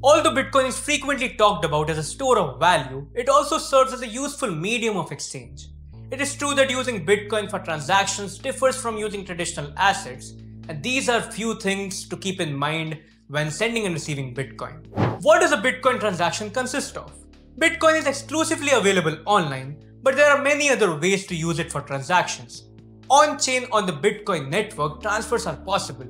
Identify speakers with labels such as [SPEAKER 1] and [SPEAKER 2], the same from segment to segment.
[SPEAKER 1] Although Bitcoin is frequently talked about as a store of value, it also serves as a useful medium of exchange. It is true that using Bitcoin for transactions differs from using traditional assets, and these are few things to keep in mind when sending and receiving Bitcoin. What does a Bitcoin transaction consist of? Bitcoin is exclusively available online, but there are many other ways to use it for transactions. On-chain on the Bitcoin network, transfers are possible.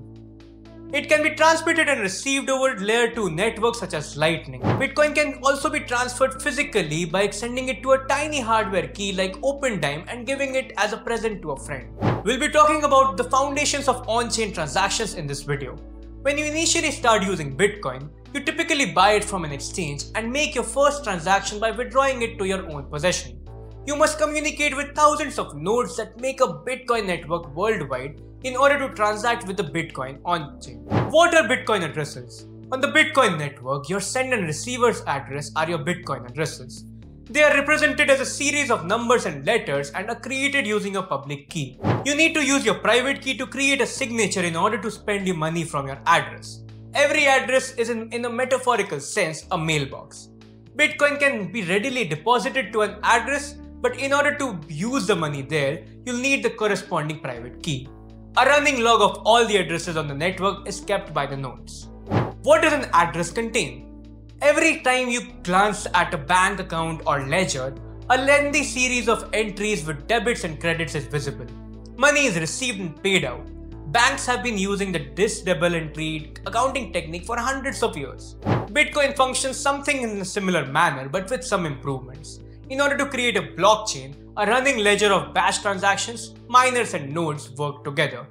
[SPEAKER 1] It can be transmitted and received over layer 2 networks such as Lightning. Bitcoin can also be transferred physically by sending it to a tiny hardware key like OpenDime and giving it as a present to a friend. We'll be talking about the foundations of on-chain transactions in this video. When you initially start using Bitcoin, you typically buy it from an exchange and make your first transaction by withdrawing it to your own possession. You must communicate with thousands of nodes that make a Bitcoin network worldwide in order to transact with the Bitcoin on-chain. What are Bitcoin addresses? On the Bitcoin network, your send and receiver's address are your Bitcoin addresses. They are represented as a series of numbers and letters and are created using a public key. You need to use your private key to create a signature in order to spend the money from your address. Every address is in a metaphorical sense a mailbox. Bitcoin can be readily deposited to an address, but in order to use the money there, you'll need the corresponding private key. A running log of all the addresses on the network is kept by the nodes. What does an address contain? Every time you glance at a bank account or ledger, a lengthy series of entries with debits and credits is visible. Money is received and paid out. Banks have been using the this double entry accounting technique for hundreds of years. Bitcoin functions something in a similar manner but with some improvements. In order to create a blockchain, a running ledger of batch transactions, miners and nodes work together.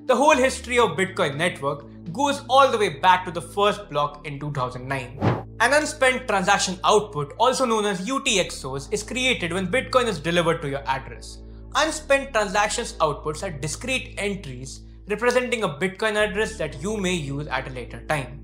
[SPEAKER 1] The whole history of Bitcoin network goes all the way back to the first block in 2009. An unspent transaction output, also known as UTXOs, is created when Bitcoin is delivered to your address. Unspent transactions outputs are discrete entries representing a Bitcoin address that you may use at a later time.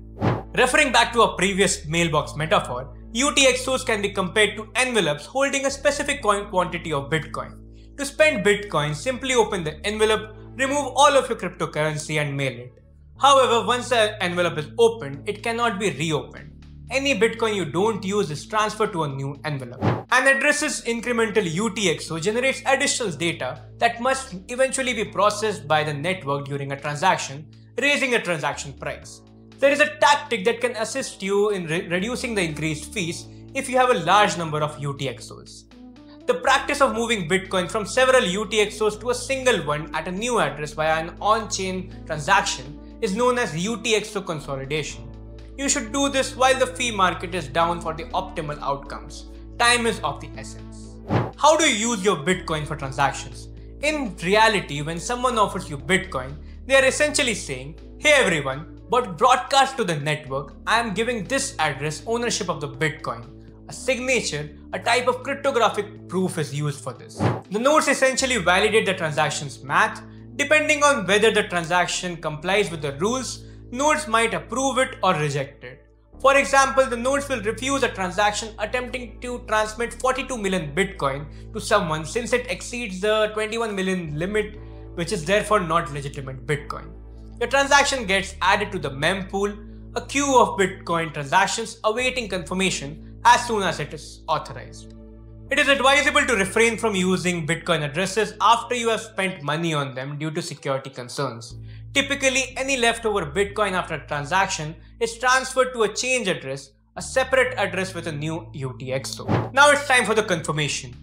[SPEAKER 1] Referring back to a previous mailbox metaphor, UTXOs can be compared to envelopes holding a specific quantity of Bitcoin. To spend Bitcoin, simply open the envelope, remove all of your cryptocurrency and mail it. However, once the envelope is opened, it cannot be reopened. Any Bitcoin you don't use is transferred to a new envelope. An address's incremental UTXO generates additional data that must eventually be processed by the network during a transaction, raising a transaction price. There is a tactic that can assist you in reducing the increased fees if you have a large number of UTXOs. The practice of moving Bitcoin from several UTXOs to a single one at a new address via an on-chain transaction is known as UTXO consolidation. You should do this while the fee market is down for the optimal outcomes. Time is of the essence. How do you use your Bitcoin for transactions? In reality, when someone offers you Bitcoin, they are essentially saying, "Hey everyone, but broadcast to the network, I am giving this address ownership of the Bitcoin." A signature, a type of cryptographic proof, is used for this. The nodes essentially validate the transaction's math. Depending on whether the transaction complies with the rules, nodes might approve it or reject it. For example, the nodes will refuse a transaction attempting to transmit 42 million Bitcoin to someone since it exceeds the 21 million limit, which is therefore not legitimate Bitcoin. Your transaction gets added to the mempool, a queue of Bitcoin transactions awaiting confirmation as soon as it is authorized. It is advisable to refrain from using Bitcoin addresses after you have spent money on them due to security concerns. Typically, any leftover Bitcoin after a transaction is transferred to a change address, a separate address with a new UTXO. Now it's time for the confirmation.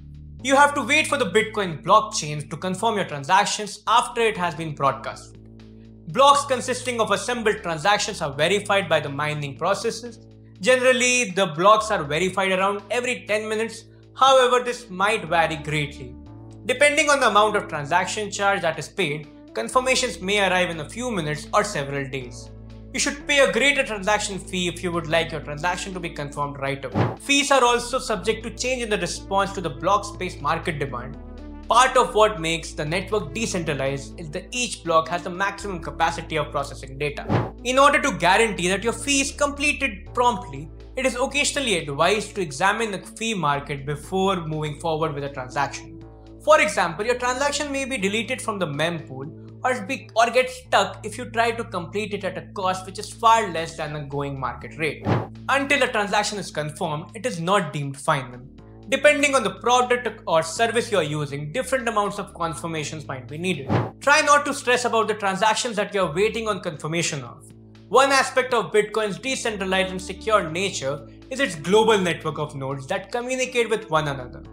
[SPEAKER 1] You have to wait for the Bitcoin blockchain to confirm your transactions after it has been broadcasted. Blocks consisting of assembled transactions are verified by the mining processes. Generally, the blocks are verified around every 10 minutes. However, this might vary greatly. Depending on the amount of transaction charge that is paid, confirmations may arrive in a few minutes or several days. You should pay a greater transaction fee if you would like your transaction to be confirmed right away. Fees are also subject to change in the response to the block space market demand. Part of what makes the network decentralized is that each block has the maximum capacity of processing data. In order to guarantee that your fee is completed promptly, it is occasionally advised to examine the fee market before moving forward with a transaction. For example, your transaction may be deleted from the mempool or get stuck if you try to complete it at a cost which is far less than the going market rate. Until a transaction is confirmed, it is not deemed final. Depending on the product or service you are using, different amounts of confirmations might be needed. Try not to stress about the transactions that you are waiting on confirmation of. One aspect of Bitcoin's decentralized and secure nature is its global network of nodes that communicate with one another,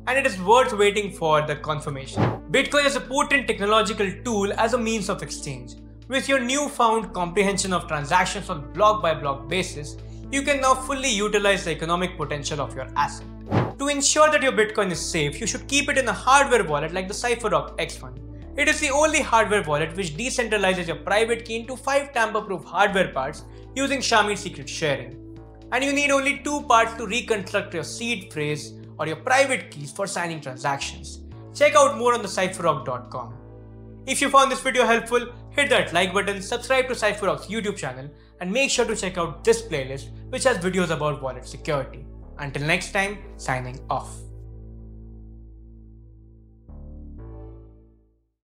[SPEAKER 1] and it is worth waiting for the confirmation. Bitcoin is a potent technological tool as a means of exchange. With your newfound comprehension of transactions on block-by-block basis, you can now fully utilize the economic potential of your asset. To ensure that your Bitcoin is safe, you should keep it in a hardware wallet like the Cypherock X1. It is the only hardware wallet which decentralizes your private key into 5 tamper-proof hardware parts using Xiaomi secret sharing. And you need only 2 parts to reconstruct your seed phrase or your private keys for signing transactions. Check out more on the cypherock.com. If you found this video helpful, hit that like button, subscribe to Cypherock's YouTube channel, and make sure to check out this playlist which has videos about wallet security. Until next time, signing off.